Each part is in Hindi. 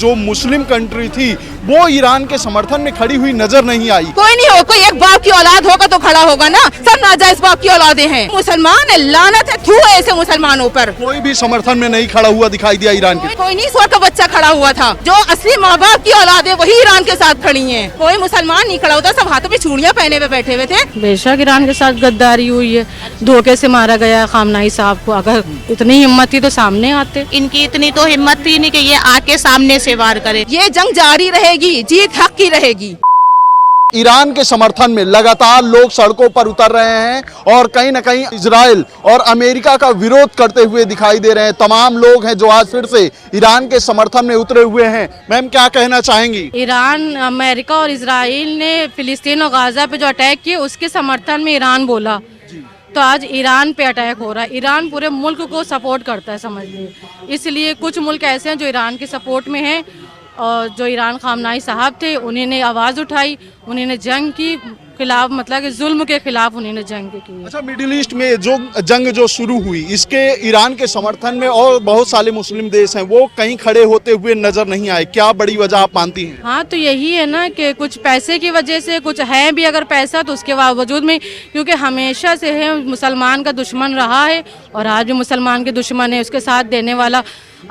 जो मुस्लिम कंट्री थी वो ईरान के समर्थन में खड़ी हुई नजर नहीं आई। कोई नहीं हो, कोई एक बाप की औलाद होगा तो खड़ा होगा ना। सब नाजायज बाप की औलादे हैं। मुसलमान है, लानत है, थू है ऐसे मुसलमानों पर। कोई भी समर्थन में नहीं खड़ा हुआ दिखाई दिया ईरान के। कोई नहीं, स्वर का बच्चा खड़ा हुआ था। जो असली माँ बाप की औलाद है वही ईरान के साथ खड़ी है। कोई मुसलमान नहीं खड़ा होता, सब हाथों में चूड़ियां पहने हुए बैठे हुए थे। बेशक ईरान के साथ गद्दारी हुई है, धोखे से मारा गया खामनाई साहब को। अगर इतनी हिम्मत थी तो सामने आते। इनकी इतनी तो हिम्मत थी नहीं कि ये आके सामने से वार करे। ये जंग जारी रहेगी, जीत हक की रहेगी। ईरान के समर्थन में लगातार लोग सड़कों पर उतर रहे हैं और कहीं न कहीं इजराइल और अमेरिका का विरोध करते हुए दिखाई दे रहे हैं। तमाम लोग हैं जो आज फिर से ईरान के समर्थन में उतरे हुए हैं। मैम क्या कहना चाहेंगी? ईरान, अमेरिका और इजराइल ने फिलिस्तीन और गाजा पे जो अटैक किए उसके समर्थन में ईरान बोला, तो आज ईरान पे अटैक हो रहा है। ईरान पूरे मुल्क को सपोर्ट करता है, समझिए। इसलिए कुछ मुल्क ऐसे हैं जो ईरान के सपोर्ट में हैं और जो ईरान खामनाई साहब थे उन्होंने आवाज़ उठाई, उन्होंने जंग की खिलाफ, मतलब कि जुल्म के खिलाफ उन्होंने जंग की। अच्छा, मिडिल ईस्ट में जो जंग जो शुरू हुई इसके ईरान के समर्थन में और बहुत सारे मुस्लिम देश हैं वो कहीं खड़े होते हुए नजर नहीं आए। क्या बड़ी वजह आप मानती हैं? हाँ, तो यही है ना कि कुछ पैसे की वजह से, कुछ है भी अगर पैसा तो उसके बावजूद में, क्योंकि हमेशा से है मुसलमान का दुश्मन रहा है और आज भी मुसलमान के दुश्मन है, उसके साथ देने वाला।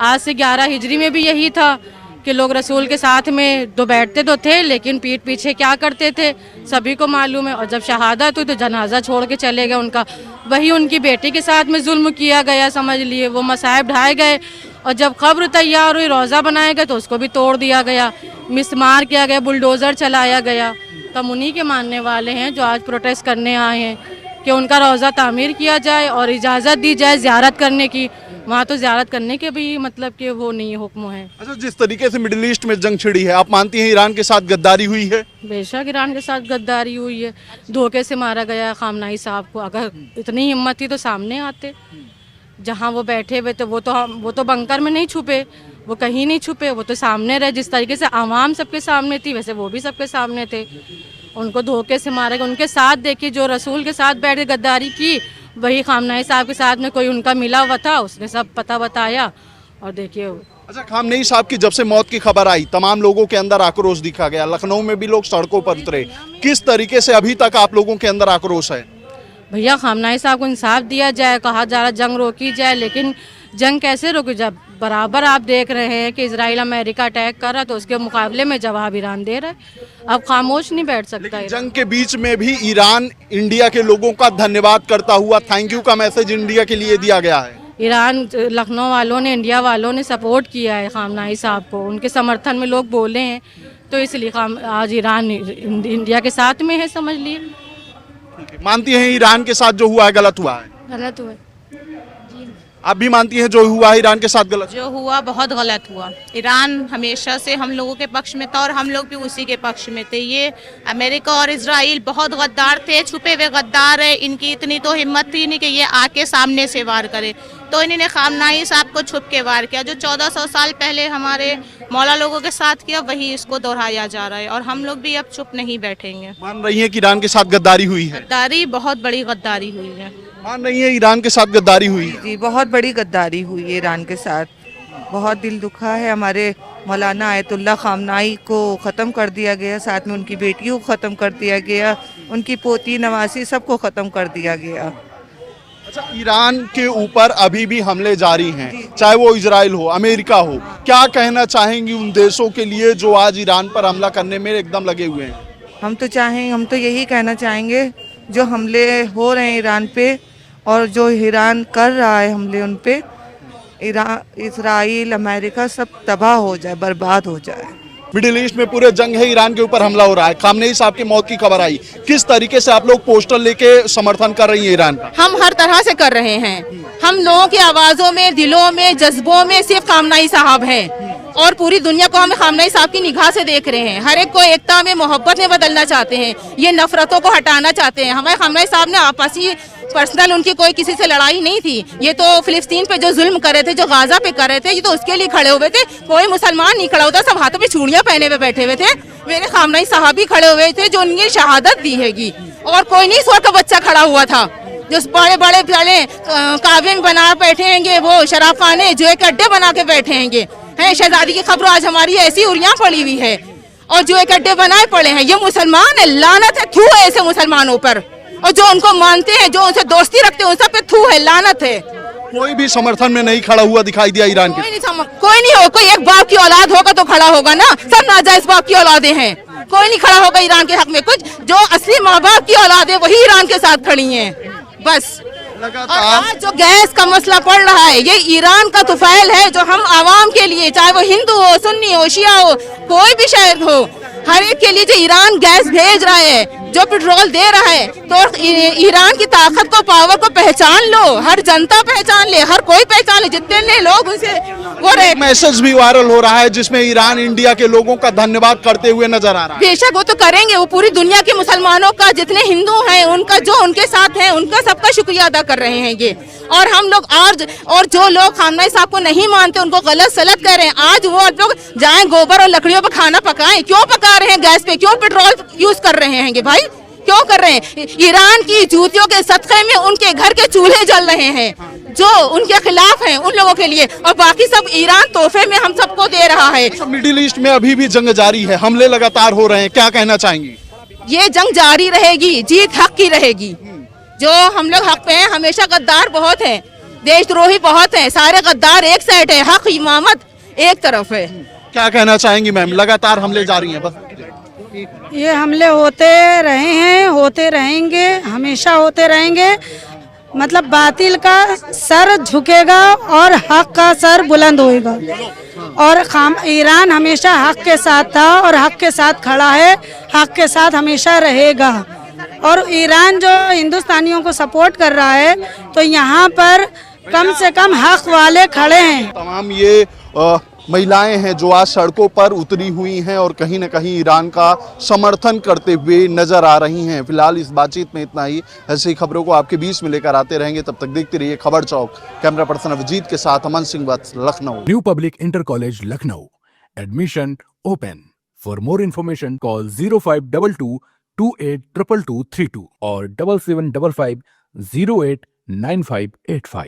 आज से 11 हिजरी में भी यही था कि लोग रसूल के साथ में तो बैठते तो थे लेकिन पीठ पीछे क्या करते थे सभी को मालूम है। और जब शहादत हुई तो जनाजा छोड़ के चले गए उनका। वही उनकी बेटी के साथ में जुल्म किया गया, समझ लिए। वो मसाइब ढाए गए और जब कब्र तैयार हुई, रोज़ा बनाया गया तो उसको भी तोड़ दिया गया, मिसमार किया गया, बुलडोज़र चलाया गया। हम उन्हीं के मानने वाले हैं जो आज प्रोटेस्ट करने आए हैं कि उनका रोज़ा तामीर किया जाए और इजाज़त दी जाए ज़ियारत करने की। वहाँ तो ज़ियारत करने के भी मतलब कि वो नहीं हुक्म है। अच्छा, जिस तरीके से मिडिल ईस्ट में जंग छिड़ी है, आप मानती हैं ईरान के साथ गद्दारी हुई है? बेशक ईरान के साथ गद्दारी हुई है, धोखे से मारा गया खामनाई साहब को। अगर इतनी हिम्मत थी तो सामने आते। जहाँ वो बैठे हुए थे वो तो बंकर में नहीं छुपे, वो कहीं नहीं छुपे, वो तो सामने रहे। जिस तरीके से आवाम सबके सामने थी वैसे वो भी सबके सामने थे। उनको धोखे से मारा गया। उनके साथ देखिए, जो रसूल के साथ बैठ के गद्दारी की वही खामनाई साहब के साथ में कोई उनका मिला हुआ था, उसने सब पता बताया और देखिए। अच्छा, खामनेई साहब की जब से मौत की खबर आई तमाम लोगों के अंदर आक्रोश दिखा गया। लखनऊ में भी लोग सड़कों पर उतरे। किस तरीके से अभी तक आप लोगों के अंदर आक्रोश है? भैया, खामनाई साहब को इंसाफ दिया जाए। कहा जा रहा जंग रोकी जाए, लेकिन जंग कैसे रोकी? जब बराबर आप देख रहे हैं कि इजराइल अमेरिका अटैक कर रहा तो उसके मुकाबले में जवाब ईरान दे रहा है। अब खामोश नहीं बैठ सकता। जंग के बीच में भी ईरान इंडिया के लोगों का धन्यवाद करता हुआ थैंक यू का मैसेज इंडिया के लिए दिया गया है। ईरान, लखनऊ वालों ने, इंडिया वालों ने सपोर्ट किया है खामनाई साहब को। उनके समर्थन में लोग बोले हैं, तो इसलिए आज ईरान इंडिया के साथ में है, समझ लिए। मानती हैं ईरान के साथ जो हुआ है गलत हुआ है? गलत हुआ। आप भी मानती हैं जो हुआ है ईरान के साथ गलत? जो हुआ बहुत गलत हुआ। ईरान हमेशा से हम लोगों के पक्ष में था और हम लोग भी उसी के पक्ष में थे। ये अमेरिका और इजराइल बहुत गद्दार थे, छुपे हुए गद्दार है। इनकी इतनी तो हिम्मत थी नहीं कि ये आके सामने से वार करे, तो इन्होंने खामनाई साहब को छुप के वार किया। जो 1400 साल पहले हमारे मौला लोगों के साथ किया वही इसको दोहराया जा रहा है और हम लोग भी अब चुप नहीं बैठेंगे। मान रही है कि ईरान के साथ गद्दारी हुई है? गद्दारी, बहुत बड़ी गद्दारी हुई है। मान रही है ईरान के साथ गद्दारी हुई है? जी, बहुत बड़ी गद्दारी हुई है ईरान के साथ। बहुत दिल दुखा है। हमारे मौलाना आयतुल्लाह खामनाई को ख़त्म कर दिया गया, साथ में उनकी बेटियों को ख़त्म कर दिया गया, उनकी पोती नवासी सबको ख़त्म कर दिया गया। अच्छा, ईरान के ऊपर अभी भी हमले जारी हैं, चाहे वो इजराइल हो, अमेरिका हो। क्या कहना चाहेंगी उन देशों के लिए जो आज ईरान पर हमला करने में एकदम लगे हुए हैं? हम तो यही कहना चाहेंगे, जो हमले हो रहे हैं ईरान पे और जो ईरान कर रहा है हमले उन पे, इजराइल अमेरिका सब तबाह हो जाए, बर्बाद हो जाए। मिडिल ईस्ट में पूरे जंग है, ईरान के ऊपर हमला हो रहा है। खामनेई साहब की मौत की खबर आई, किस तरीके से आप लोग पोस्टर लेके समर्थन कर रही हैं ईरान का? हम हर तरह से कर रहे हैं। हम लोगों की आवाज़ों में, दिलों में, जज्बों में सिर्फ खामनाई साहब हैं और पूरी दुनिया को हम खामनाई साहब की निगाह से देख रहे हैं। हर एक को एकता में, मोहब्बत में बदलना चाहते हैं। ये नफरतों को हटाना चाहते हैं। हमारे खामनाई साहब ने आपसी पर्सनल उनकी कोई किसी से लड़ाई नहीं थी। ये तो फिलिस्तीन पे जो जुल्म कर रहे थे, जो गाजा पे कर रहे थे, ये तो उसके लिए खड़े हुए थे। कोई मुसलमान नहीं खड़ा होता, सब हाथों में चूड़ियां पहने हुए बैठे हुए थे। मेरे खामनाई साहब भी खड़े हुए थे जो उनकी शहादत दी हैगी। और कोई नहीं, स्वर का बच्चा खड़ा हुआ था। जो बड़े बड़े पहले काबे में बना बैठे हैंगे, वो शराब खाने, जो एक अड्डे बना के बैठे हैंगे, हैं शहजादी की खबरों आज हमारी ऐसी उरियां पड़ी हुई है और जो एक अड्डे बनाए पड़े हैं। ये मुसलमान है, लानत है, थू है ऐसे मुसलमानों पर, और जो उनको मानते हैं, जो उनसे दोस्ती रखते हैं, उन सब पे थू है, लानत है। कोई भी समर्थन में नहीं खड़ा हुआ दिखाई दिया ईरान के। कोई नहीं हो, कोई एक बाप की औलाद होगा तो खड़ा होगा ना, सब नाजायज बाप की औलादे हैं, कोई नहीं खड़ा होगा ईरान के हक में। कुछ जो असली माँ बाप की औलादे वही ईरान के साथ खड़ी हैं बस। और आज जो गैस का मसला पड़ रहा है, ये ईरान का तुफैल है जो हम आवाम के लिए, चाहे वो हिंदू हो, सुन्नी हो, शिया हो, कोई भी शहर हो, हर एक के लिए जो ईरान गैस भेज रहा है, जो पेट्रोल दे रहा है, तो ईरान की ताकत को, पावर को पहचान लो, हर जनता पहचान ले, हर कोई पहचान ले, जितने लोग उनसे वो रहे। मैसेज भी वायरल हो रहा है जिसमें ईरान इंडिया के लोगों का धन्यवाद करते हुए नजर आ रहा है। बेशक वो तो करेंगे, वो पूरी दुनिया के मुसलमानों का, जितने हिंदू हैं उनका, जो उनके साथ हैं उनका सबका शुक्रिया अदा कर रहे हैं ये। और हम लोग और जो लोग खामनेई साहब को नहीं मानते, उनको गलत सलत कह रहे हैं, आज वो लोग जाएं गोबर और लकड़ियों पर खाना पकाएं। क्यों पका रहे हैं गैस पे, क्यों पेट्रोल यूज कर रहे हैं भाई, क्यों कर रहे हैं? ईरान की जूतियों के सदक़े में उनके घर के चूल्हे जल रहे हैं जो उनके खिलाफ हैं, उन लोगों के लिए, और बाकी सब ईरान तोहफे में हम सबको दे रहा है। मिडिल ईस्ट में अभी भी जंग जारी है, हमले लगातार हो रहे हैं, क्या कहना चाहेंगी? ये जंग जारी रहेगी, जीत हक की रहेगी। जो हम लोग हक पे हैं, हमेशा गद्दार बहुत हैं, देशद्रोही बहुत हैं, सारे गद्दार एक साइड है, हक इमामत एक तरफ है। क्या कहना चाहेंगी मैम? लगातार हमले जारी हैं, बस ये हमले होते रहे हैं, होते रहेंगे, हमेशा होते रहेंगे। मतलब बातिल का सर झुकेगा और हक का सर बुलंद होएगा। और ईरान हमेशा हक के साथ था और हक के साथ खड़ा है, हक के साथ हमेशा रहेगा। और ईरान जो हिंदुस्तानियों को सपोर्ट कर रहा है, तो यहाँ पर कम से कम हक वाले खड़े हैं। तमाम ये महिलाएं हैं जो आज सड़कों पर उतरी हुई हैं और कहीं न कहीं ईरान का समर्थन करते हुए नजर आ रही हैं। फिलहाल इस बातचीत में इतना ही। ऐसी खबरों को आपके बीच में लेकर आते रहेंगे, तब तक देखते रहिए खबर चौक। कैमरा पर्सन अभिजीत के साथ Aman Singh Vats, Lucknow. New public inter college Lucknow, admission open. For more information call 0522 282232 और 7755 089585।